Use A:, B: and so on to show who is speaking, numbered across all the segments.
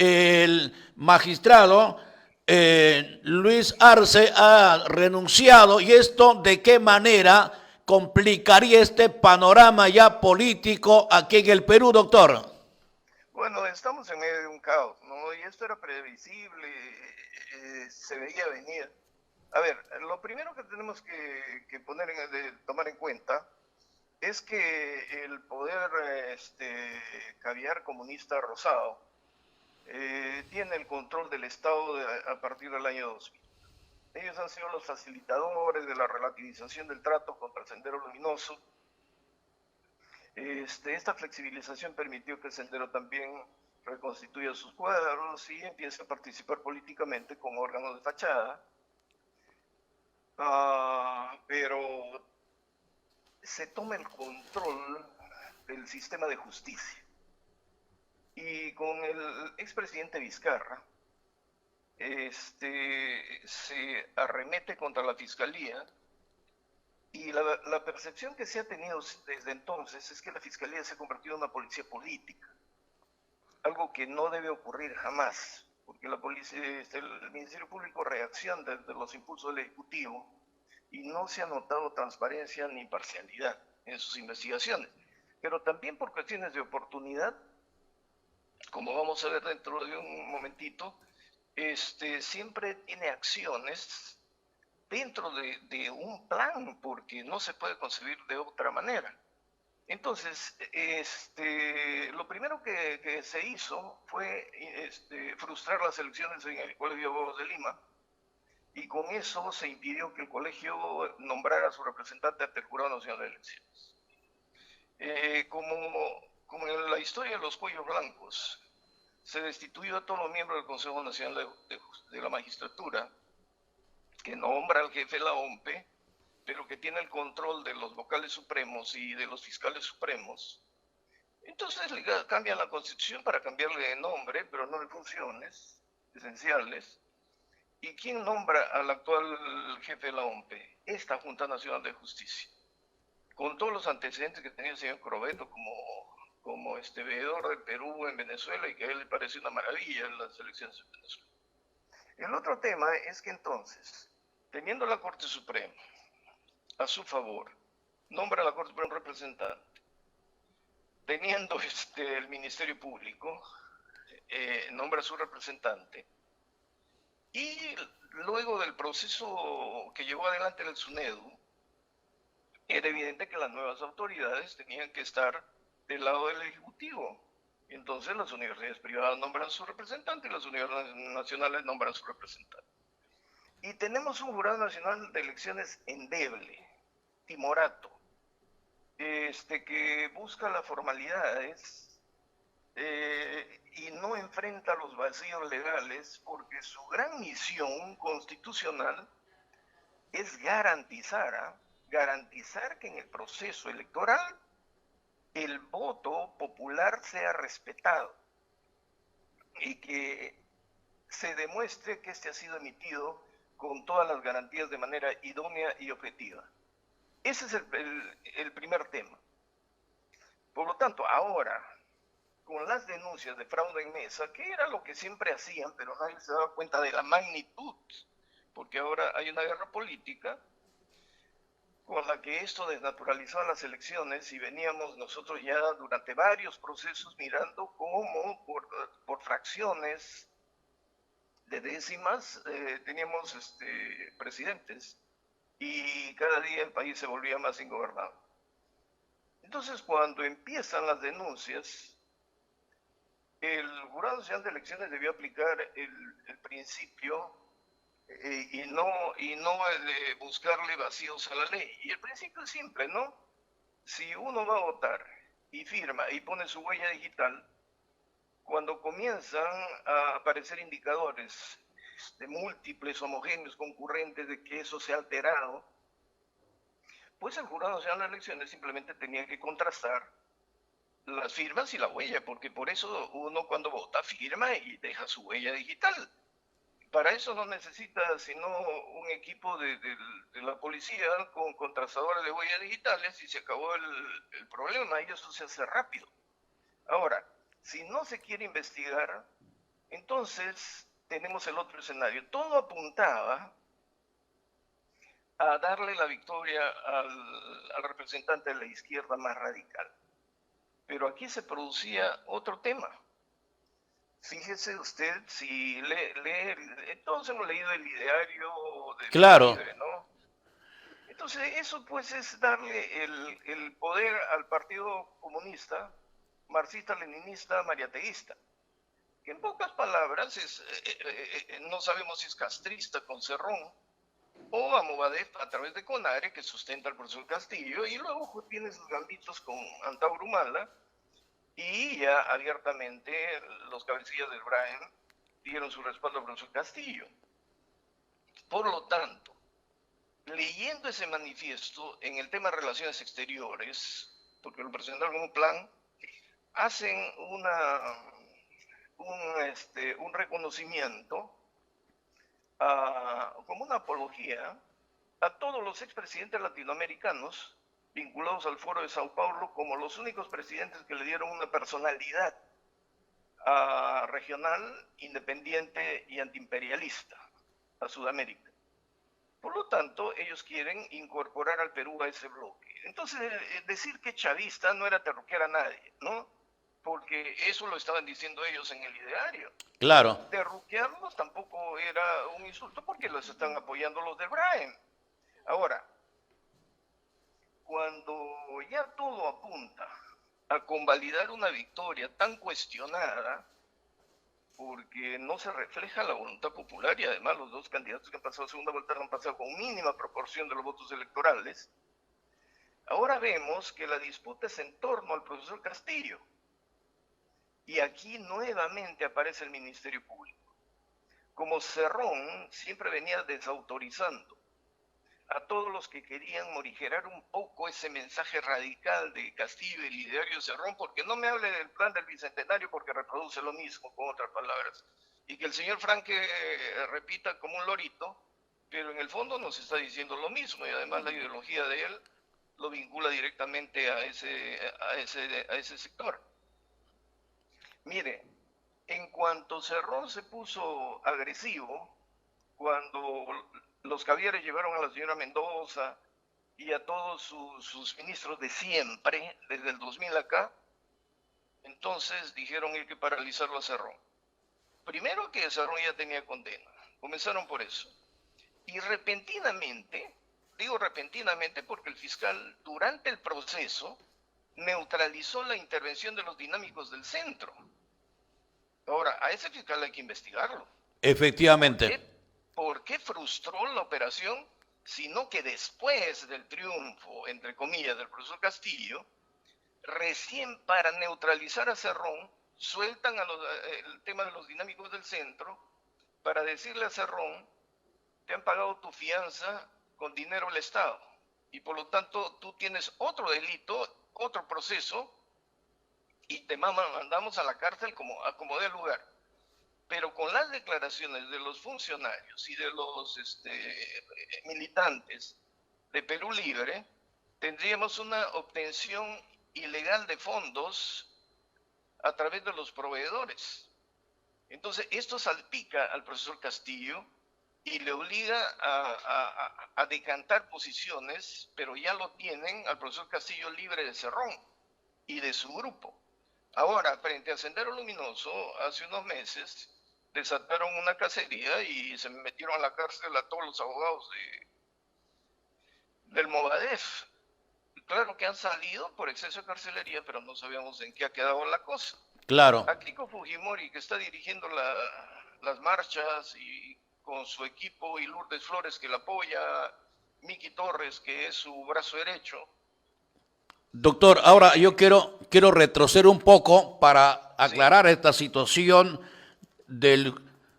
A: el magistrado Luis Arce ha renunciado, y esto de qué manera complicaría este panorama ya político aquí en el Perú, doctor.
B: Bueno, estamos en medio de un caos, ¿no? Y esto era previsible, se veía venir. A ver, lo primero que tenemos que tomar en cuenta es que el poder caviar comunista rosado tiene el control del Estado a partir del año 2000. Ellos han sido los facilitadores de la relativización del trato contra el Sendero Luminoso. Esta flexibilización permitió que el Sendero también reconstituya sus cuadros y empiece a participar políticamente como órgano de fachada. Pero se toma el control del sistema de justicia. Y con el expresidente Vizcarra, se arremete contra la fiscalía, y la percepción que se ha tenido desde entonces es que la fiscalía se ha convertido en una policía política, algo que no debe ocurrir jamás, porque la policía, el Ministerio Público reacciona desde los impulsos del Ejecutivo y no se ha notado transparencia ni imparcialidad en sus investigaciones. Pero también por cuestiones de oportunidad, como vamos a ver dentro de un momentito, siempre tiene acciones dentro de un plan, porque no se puede concebir de otra manera. Entonces, lo primero que se hizo fue frustrar las elecciones en el Colegio de Abogados de Lima, y con eso se impidió que el colegio nombrara a su representante ante el Jurado Nacional de Elecciones. Como en la historia de los cuellos blancos, se destituyó a todos los miembros del Consejo Nacional de la Magistratura, que nombra al jefe de la OMPE, pero que tiene el control de los vocales supremos y de los fiscales supremos. Entonces le cambian la Constitución para cambiarle de nombre, pero no de funciones esenciales. ¿Y quién nombra al actual jefe de la OMPE? Esta Junta Nacional de Justicia, con todos los antecedentes que tenía el señor Crobeto como veedor del Perú en Venezuela, y que a él le parece una maravilla en las elecciones de Venezuela. El otro tema es que entonces, teniendo la Corte Suprema a su favor, nombra a la Corte Suprema un representante, teniendo el Ministerio Público, nombra a su representante, y luego del proceso que llevó adelante el SUNEDU, era evidente que las nuevas autoridades tenían que estar del lado del Ejecutivo. Entonces las universidades privadas nombran a su representante y las universidades nacionales nombran a su representante. Y tenemos un Jurado Nacional de Elecciones endeble, timorato, que busca las formalidades y no enfrenta los vacíos legales, porque su gran misión constitucional es garantizar que en el proceso electoral el voto popular sea respetado y que se demuestre que este ha sido emitido con todas las garantías de manera idónea y objetiva. Ese es el primer tema. Por lo tanto, ahora, con las denuncias de fraude en mesa, que era lo que siempre hacían, pero nadie se daba cuenta de la magnitud, porque ahora hay una guerra política con la que esto desnaturalizó las elecciones, y veníamos nosotros ya durante varios procesos mirando cómo por fracciones de décimas teníamos presidentes, y cada día el país se volvía más ingobernable. Entonces, cuando empiezan las denuncias, el Jurado Nacional de Elecciones debió aplicar el principio y no buscarle vacíos a la ley. Y el principio es simple, ¿no? Si uno va a votar y firma y pone su huella digital, cuando comienzan a aparecer indicadores de múltiples, homogéneos, concurrentes, de que eso se ha alterado, pues el Jurado Nacional de Elecciones simplemente tenía que contrastar las firmas y la huella, porque por eso uno cuando vota firma y deja su huella digital. Para eso no necesita sino un equipo de la policía con contrastadores de huellas digitales, y se acabó el problema, y eso se hace rápido. Ahora, si no se quiere investigar, Entonces, tenemos el otro escenario. Todo apuntaba a darle la victoria al representante de la izquierda más radical. Pero aquí se producía otro tema. Fíjese usted, si todos hemos leído el ideario de
A: Claro,
B: Libre, ¿no? Entonces, eso pues es darle el poder al Partido Comunista, marxista-leninista, mariateísta, que en pocas palabras no sabemos si es castrista con Cerrón, o a Movadef a través de CONARE, que sustenta al profesor Castillo, y luego tiene sus gambitos con Antauro Humala, y ya abiertamente los cabecillas del Brain dieron su respaldo al profesor Castillo. Por lo tanto, leyendo ese manifiesto en el tema de relaciones exteriores, porque lo presentaron como un plan, hacen un reconocimiento como una apología a todos los expresidentes latinoamericanos vinculados al Foro de Sao Paulo como los únicos presidentes que le dieron una personalidad regional, independiente y antiimperialista a Sudamérica. Por lo tanto, ellos quieren incorporar al Perú a ese bloque. Entonces, decir que chavista no era terruquear a nadie, ¿no? Porque eso lo estaban diciendo ellos en el ideario.
A: claro.
B: Terruquearlos tampoco era un insulto porque los están apoyando los del Brain. Ahora, cuando ya todo apunta a convalidar una victoria tan cuestionada, porque no se refleja la voluntad popular y además los dos candidatos que han pasado a segunda vuelta han pasado con mínima proporción de los votos electorales, ahora vemos que la disputa es en torno al profesor Castillo. Y aquí nuevamente aparece el Ministerio Público. Como Cerrón siempre venía desautorizando a todos los que querían morigerar un poco ese mensaje radical de Castillo y el ideario de Cerrón, porque no me hable del plan del Bicentenario porque reproduce lo mismo, con otras palabras. Y que el señor Franque repita como un lorito, pero en el fondo nos está diciendo lo mismo, y además la ideología de él lo vincula directamente a ese sector. Mire, en cuanto Cerrón se puso agresivo, cuando los Cavieres llevaron a la señora Mendoza y a todos sus ministros de siempre, desde el 2000 acá, entonces dijeron hay que paralizarlo a Cerrón. Primero que Cerrón ya tenía condena, comenzaron por eso. Y repentinamente, digo repentinamente porque el fiscal durante el proceso neutralizó la intervención de los dinámicos del centro. Ahora, a ese fiscal hay que investigarlo.
A: Efectivamente.
B: ¿Por qué frustró la operación? Sino que después del triunfo, entre comillas, del profesor Castillo, recién para neutralizar a Cerrón, sueltan el tema de los dinámicos del centro para decirle a Cerrón, te han pagado tu fianza con dinero del Estado y por lo tanto tú tienes otro delito, otro proceso y te mandamos a la cárcel como dé lugar. Pero con las declaraciones de los funcionarios y de los militantes de Perú Libre, tendríamos una obtención ilegal de fondos a través de los proveedores. Entonces, esto salpica al profesor Castillo y le obliga a decantar posiciones, pero ya lo tienen al profesor Castillo libre de Cerrón y de su grupo. Ahora, frente a Sendero Luminoso, hace unos meses, desataron una cacería y se metieron a la cárcel a todos los abogados del Movadef. Claro que han salido por exceso de carcelería, pero no sabíamos en qué ha quedado la cosa.
A: Claro.
B: A Kiko Fujimori, que está dirigiendo las marchas y con su equipo, y Lourdes Flores, que la apoya, Miki Torres, que es su brazo derecho.
A: Doctor, ahora yo quiero retroceder un poco para aclarar esta situación del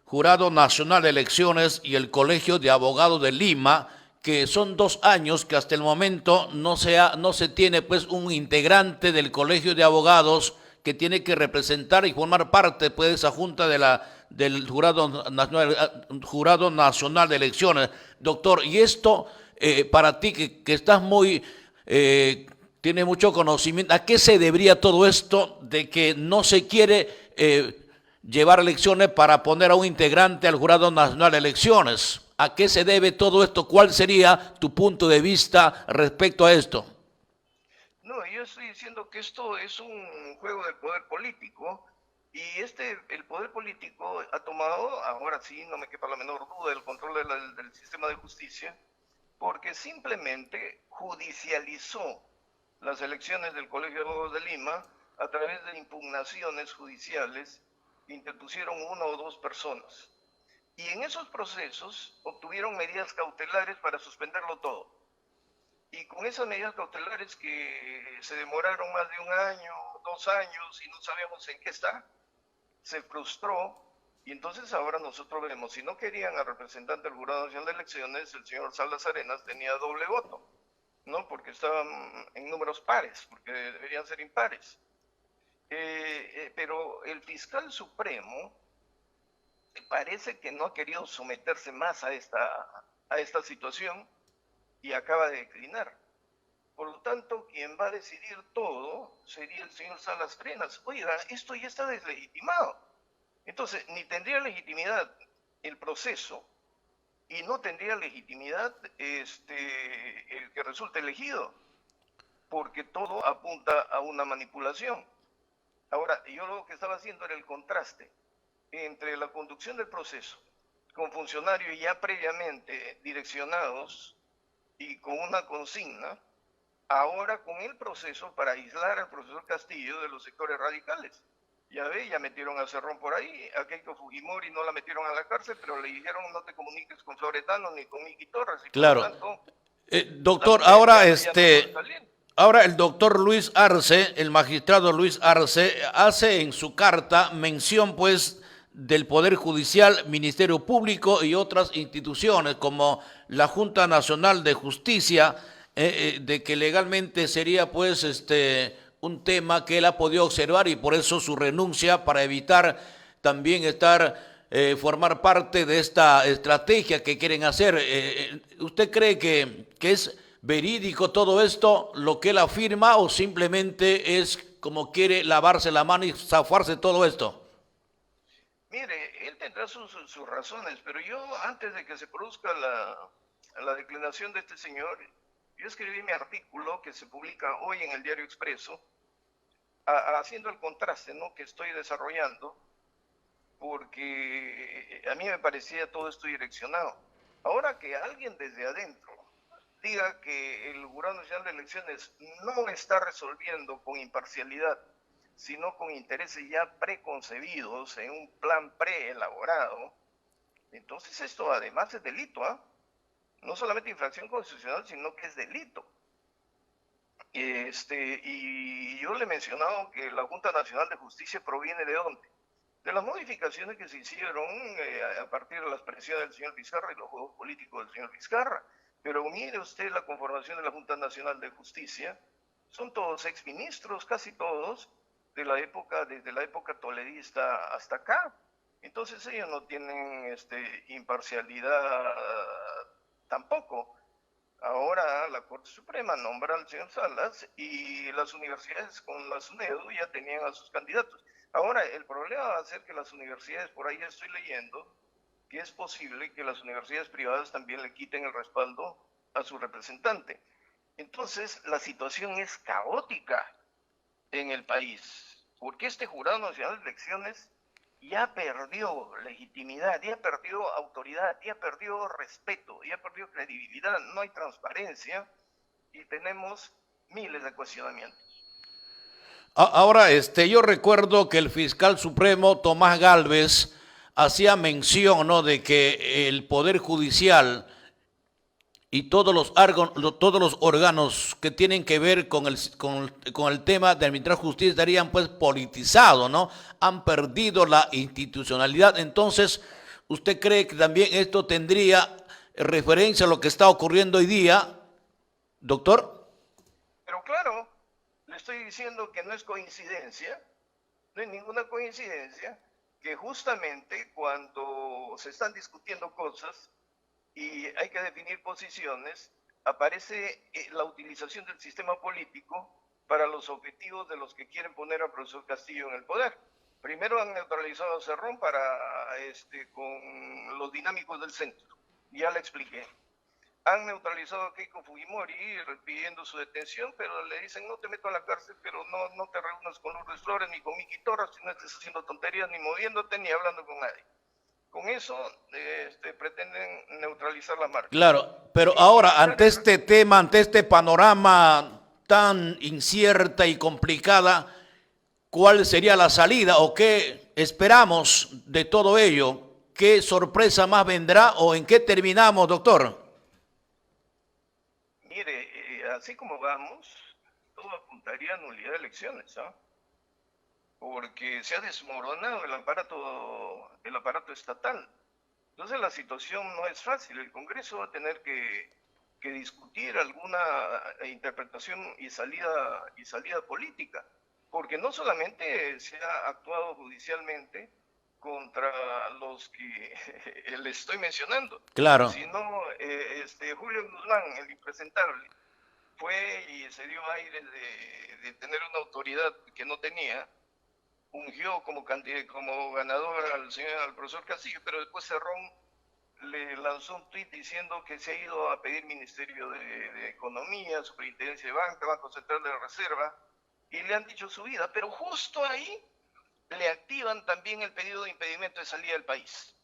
A: Jurado Nacional de Elecciones y el Colegio de Abogados de Lima, que son 2 años que hasta el momento no se tiene pues un integrante del Colegio de Abogados que tiene que representar y formar parte pues de esa junta del Jurado Nacional de Elecciones. Doctor, y esto para ti que estás tiene mucho conocimiento, ¿a qué se debería todo esto de que no se quiere llevar elecciones para poner a un integrante al Jurado Nacional de Elecciones. ¿A qué se debe todo esto? ¿Cuál sería tu punto de vista respecto a esto?
B: No, yo estoy diciendo que esto es un juego de poder político y el poder político ha tomado, ahora sí, no me quepa la menor duda, el control del sistema de justicia, porque simplemente judicializó las elecciones del Colegio de Abogados de Lima a través de impugnaciones judiciales que interpusieron una o dos personas. Y en esos procesos obtuvieron medidas cautelares para suspenderlo todo. Y con esas medidas cautelares que se demoraron más de un año, 2 años y no sabemos en qué está, se frustró y entonces ahora nosotros vemos, si no querían al representante del Jurado Nacional de Elecciones, el señor Salas Arenas tenía doble voto, ¿no? Porque estaban en números pares, porque deberían ser impares. Pero el fiscal supremo parece que no ha querido someterse más a esta situación y acaba de declinar. Por lo tanto, quien va a decidir todo sería el señor Salas Arenas. Oiga, esto ya está deslegitimado. Entonces, ni tendría legitimidad el proceso y no tendría legitimidad el que resulte elegido, porque todo apunta a una manipulación. Ahora, yo lo que estaba haciendo era el contraste entre la conducción del proceso con funcionarios ya previamente direccionados y con una consigna, ahora con el proceso para aislar al profesor Castillo de los sectores radicales. Ya ve, ya metieron a Cerrón por ahí, a Keiko Fujimori no la metieron a la cárcel, pero le dijeron no te comuniques con Floretano ni con Miki Torres, y por lo
A: Claro.
B: tanto,
A: Doctor, ahora
B: ya no está saliendo.
A: ahora el doctor Luis Arce, el magistrado Luis Arce, hace en su carta mención pues del Poder Judicial, Ministerio Público y otras instituciones como la Junta Nacional de Justicia, de que legalmente sería pues un tema que él ha podido observar y por eso su renuncia para evitar también formar parte de esta estrategia que quieren hacer. ¿Usted cree que es verídico todo esto, lo que él afirma, o simplemente es como quiere lavarse la mano y zafarse todo esto?
B: Mire, él tendrá sus razones, pero yo antes de que se produzca la declinación de este señor, yo escribí mi artículo que se publica hoy en el Diario Expreso, haciendo el contraste, ¿no?, que estoy desarrollando, porque a mí me parecía todo esto direccionado. Ahora que alguien desde adentro diga que el Jurado Nacional de Elecciones no está resolviendo con imparcialidad, sino con intereses ya preconcebidos en un plan preelaborado, entonces esto además es delito, ¿ah? No solamente infracción constitucional, sino que es delito. Y yo le he mencionado que la Junta Nacional de Justicia proviene ¿de dónde? De las modificaciones que se hicieron a partir de las presiones del señor Vizcarra y los juegos políticos del señor Vizcarra. Pero mire usted la conformación de la Junta Nacional de Justicia, son todos exministros, casi todos, desde la época toledista hasta acá. Entonces ellos no tienen imparcialidad tampoco. Ahora la Corte Suprema nombra al señor Salas y las universidades con la SUNEDU ya tenían a sus candidatos. Ahora el problema va a ser que las universidades, por ahí ya estoy leyendo, que es posible que las universidades privadas también le quiten el respaldo a su representante. Entonces la situación es caótica en el país, porque este Jurado Nacional de Elecciones ya perdió legitimidad, ya perdió autoridad, ya perdió respeto, ya perdió credibilidad, no hay transparencia y tenemos miles de cuestionamientos.
A: Ahora, yo recuerdo que el fiscal supremo Tomás Gálvez hacía mención, ¿no?, de que el Poder Judicial y todos los órganos que tienen que ver con el tema de administrar justicia estarían pues politizados, ¿no? Han perdido la institucionalidad. Entonces, ¿usted cree que también esto tendría referencia a lo que está ocurriendo hoy día, doctor?
B: Pero claro, le estoy diciendo que no es coincidencia, no es ninguna coincidencia, que justamente cuando se están discutiendo cosas y hay que definir posiciones, aparece la utilización del sistema político para los objetivos de los que quieren poner al profesor Castillo en el poder. Primero han neutralizado a Cerrón con los dinámicos del centro. Ya le expliqué. Han neutralizado a Keiko Fujimori pidiendo su detención, pero le dicen no te meto a la cárcel, pero no te reúnas con Lourdes Flores ni con Miki Torres, si no estés haciendo tonterías, ni moviéndote, ni hablando con nadie. Con eso pretenden neutralizar la marca.
A: Claro, pero ahora, ante este tema, ante este panorama tan incierta y complicada, ¿cuál sería la salida o qué esperamos de todo ello? ¿Qué sorpresa más vendrá o en qué terminamos, doctor?
B: Mire, así como vamos, todo apuntaría a nulidad de elecciones, ¿ah? Porque se ha desmoronado el aparato estatal. Entonces la situación no es fácil. El Congreso va a tener que discutir alguna interpretación y salida política, porque no solamente se ha actuado judicialmente contra los que le estoy mencionando,
A: Claro.
B: sino Julio Guzmán, el impresentable, fue y se dio aire de tener una autoridad que no tenía, ungió como ganador al profesor Castillo, pero después Cerrón le lanzó un tuit diciendo que se ha ido a pedir Ministerio de Economía, Superintendencia de Banca, Banco Central de la Reserva, y le han dicho su vida, pero justo ahí le activan también el pedido de impedimento de salida del país.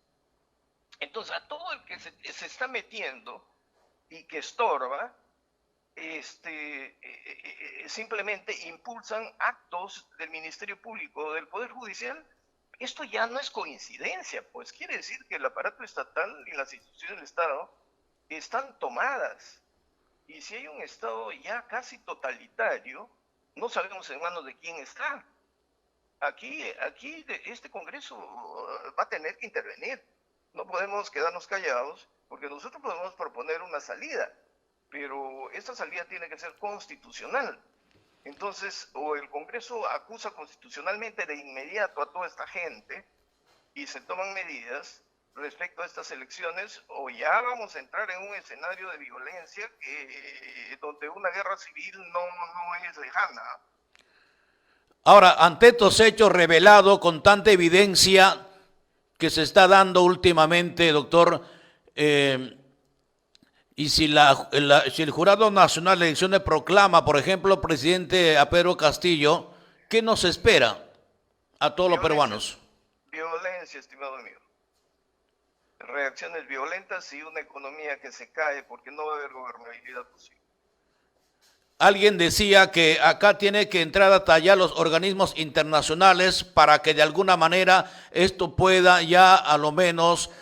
B: Entonces, a todo el que se está metiendo y que estorba, simplemente impulsan actos del Ministerio Público, del Poder Judicial. Esto ya no es coincidencia, pues quiere decir que el aparato estatal y las instituciones del Estado están tomadas. Y si hay un Estado ya casi totalitario, no sabemos en manos de quién está. Aquí este Congreso va a tener que intervenir. No podemos quedarnos callados, porque nosotros podemos proponer una salida, pero esta salida tiene que ser constitucional. Entonces, o el Congreso acusa constitucionalmente de inmediato a toda esta gente y se toman medidas respecto a estas elecciones, o ya vamos a entrar en un escenario de violencia donde una guerra civil no es lejana.
A: Ahora, ante estos hechos revelados con tanta evidencia que se está dando últimamente, doctor, y si el Jurado Nacional de Elecciones proclama, por ejemplo, presidente a Pedro Castillo, ¿qué nos espera a todos los peruanos?
B: Violencia, estimado amigo. Reacciones violentas y una economía que se cae porque no va a haber gobernabilidad posible.
A: Alguien decía que acá tiene que entrar a tallar los organismos internacionales para que de alguna manera esto pueda ya a lo menos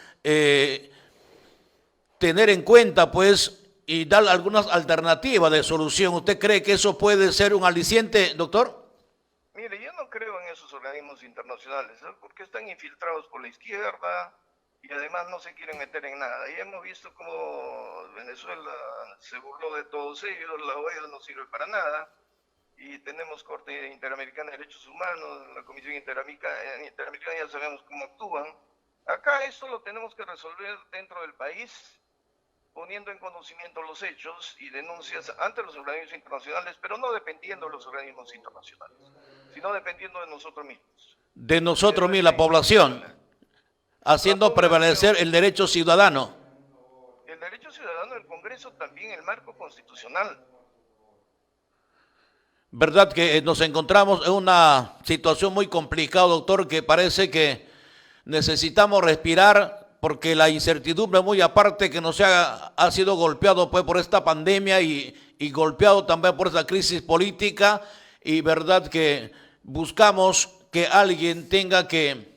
A: tener en cuenta, pues, y dar algunas alternativas de solución. ¿Usted cree que eso puede ser un aliciente, doctor?
B: Mire, yo no creo en esos organismos internacionales, ¿sabes? Porque están infiltrados por la izquierda y además no se quieren meter en nada. Y hemos visto cómo Venezuela se burló de todos ellos, la OEA no sirve para nada, y tenemos Corte Interamericana de Derechos Humanos, la Comisión Interamericana ya sabemos cómo actúan. Acá esto lo tenemos que resolver dentro del país, poniendo en conocimiento los hechos y denuncias ante los organismos internacionales, pero no dependiendo de los organismos internacionales, sino dependiendo de nosotros mismos.
A: De nosotros mismos, la población, haciendo prevalecer el derecho ciudadano.
B: El derecho ciudadano del Congreso, también el marco constitucional.
A: Verdad que nos encontramos en una situación muy complicada, doctor, que parece que necesitamos respirar, porque la incertidumbre, muy aparte que nos ha sido golpeado pues por esta pandemia y golpeado también por esta crisis política, y verdad que buscamos que alguien tenga que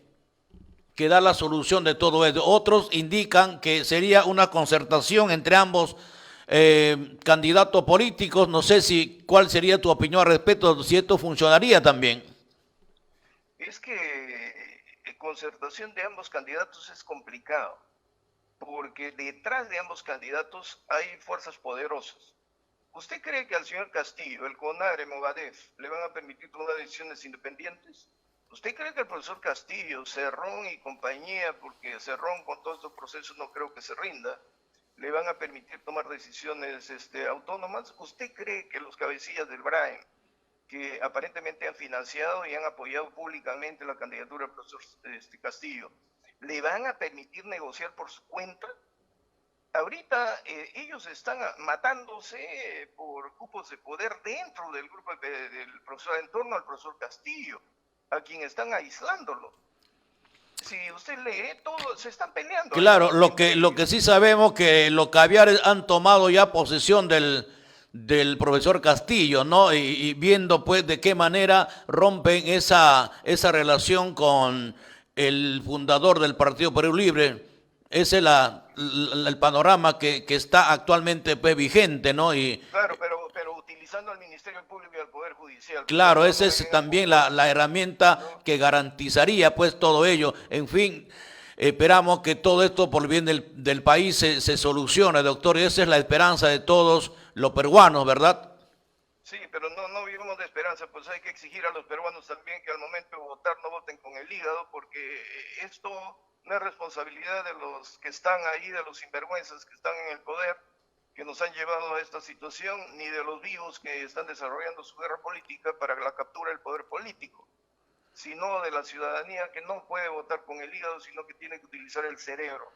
A: dar la solución de todo esto. Otros indican que sería una concertación entre ambos candidatos políticos. No sé cuál sería tu opinión al respecto, si esto funcionaría también.
B: Es que concertación de ambos candidatos es complicado, porque detrás de ambos candidatos hay fuerzas poderosas. ¿Usted cree que al señor Castillo, el CONARE, Movadef, le van a permitir tomar decisiones independientes? ¿Usted cree que el profesor Castillo, Cerrón y compañía, porque Cerrón con todos estos procesos no creo que se rinda, le van a permitir tomar decisiones autónomas? ¿Usted cree que los cabecillas del BRAEM, que aparentemente han financiado y han apoyado públicamente la candidatura del profesor Castillo, ¿le van a permitir negociar por su cuenta? Ahorita ellos están matándose por cupos de poder dentro del grupo del profesor, en torno al profesor Castillo, a quien están aislándolo. Si usted lee, todos se están peleando.
A: Claro, lo que sí sabemos que los caviares han tomado ya posesión del profesor Castillo, ¿no? Y viendo pues de qué manera rompen esa relación con el fundador del Partido Perú Libre. Ese es el panorama que está actualmente pues, vigente, ¿no?
B: Claro, pero utilizando al Ministerio Público y al Poder Judicial.
A: Claro, esa es también la herramienta, ¿no?, que garantizaría pues todo ello. En fin, esperamos que todo esto por el bien del país se solucione, doctor, y esa es la esperanza de todos los peruanos, ¿verdad?
B: Sí, pero no vivimos de esperanza, pues hay que exigir a los peruanos también que al momento de votar no voten con el hígado, porque esto no es responsabilidad de los que están ahí, de los sinvergüenzas que están en el poder, que nos han llevado a esta situación, ni de los vivos que están desarrollando su guerra política para la captura del poder político, sino de la ciudadanía que no puede votar con el hígado, sino que tiene que utilizar el cerebro.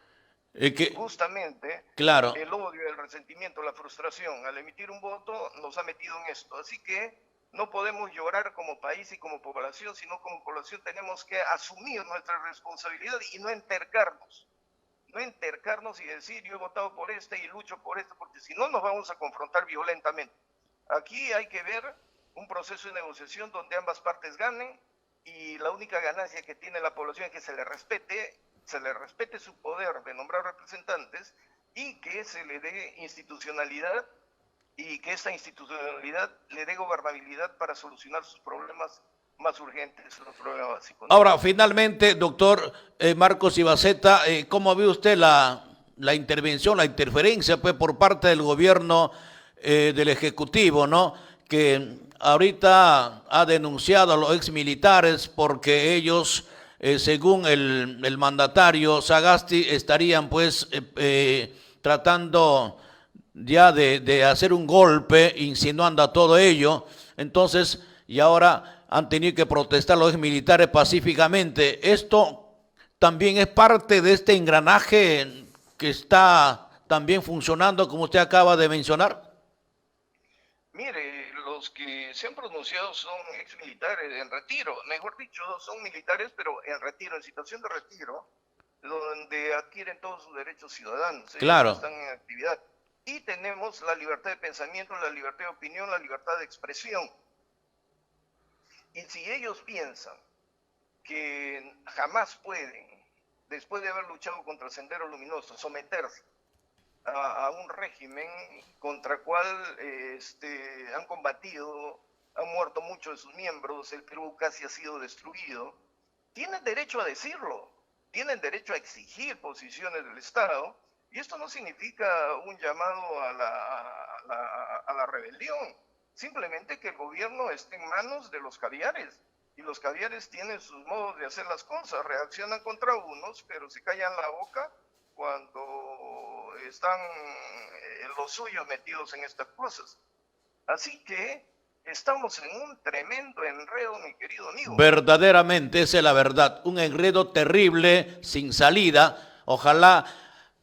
B: Justamente,
A: claro,
B: el odio, el resentimiento, la frustración al emitir un voto nos ha metido en esto. Así que no podemos llorar como país y como población, sino como población tenemos que asumir nuestra responsabilidad y no entercarnos y decir yo he votado por este y lucho por este, porque si no nos vamos a confrontar violentamente. Aquí hay que ver un proceso de negociación donde ambas partes ganen, y la única ganancia que tiene la población es que se le respete su poder de nombrar representantes y que se le dé institucionalidad, y que esta institucionalidad le dé gobernabilidad para solucionar sus problemas más urgentes, los problemas básicos, ¿no?
A: Ahora, finalmente, doctor Marcos Ibaceta, ¿cómo ve usted la intervención, la interferencia pues, por parte del gobierno del Ejecutivo, ¿no?, que ahorita ha denunciado a los exmilitares porque ellos, según el mandatario Sagasti, estarían pues tratando ya de hacer un golpe, insinuando a todo ello? Entonces, y ahora han tenido que protestar los militares pacíficamente. Esto también es parte de este engranaje que está también funcionando, como usted acaba de mencionar.
B: Mire, los que se han pronunciado son exmilitares en retiro, mejor dicho, son militares, pero en retiro, en situación de retiro, donde adquieren todos sus derechos ciudadanos.
A: Claro.
B: Ellos están en actividad. Y tenemos la libertad de pensamiento, la libertad de opinión, la libertad de expresión. Y si ellos piensan que jamás pueden, después de haber luchado contra el Sendero Luminoso, someterse a un régimen contra el cual han combatido, han muerto muchos de sus miembros, el Perú casi ha sido destruido, tienen derecho a decirlo, tienen derecho a exigir posiciones del Estado, y esto no significa un llamado a la rebelión, simplemente que el gobierno esté en manos de los caviares, y los caviares tienen sus modos de hacer las cosas, reaccionan contra unos, pero se callan la boca cuando están los suyos metidos en estas cosas. Así que estamos en un tremendo enredo, mi querido amigo.
A: Verdaderamente, esa es la verdad, un enredo terrible, sin salida. Ojalá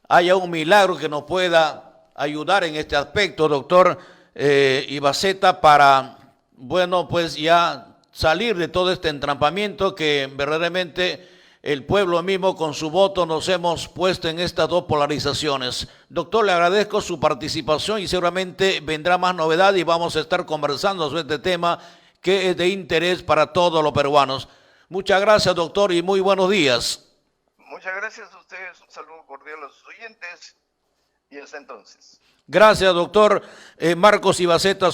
A: haya un milagro que nos pueda ayudar en este aspecto, doctor Ibaceta, para, bueno, pues ya salir de todo este entrampamiento que verdaderamente el pueblo mismo con su voto nos hemos puesto en estas dos polarizaciones. Doctor, le agradezco su participación y seguramente vendrá más novedad y vamos a estar conversando sobre este tema que es de interés para todos los peruanos. Muchas gracias, doctor, y muy buenos días.
B: Muchas gracias a ustedes, un saludo cordial a sus oyentes y hasta entonces.
A: Gracias, doctor Marcos Ibaceta.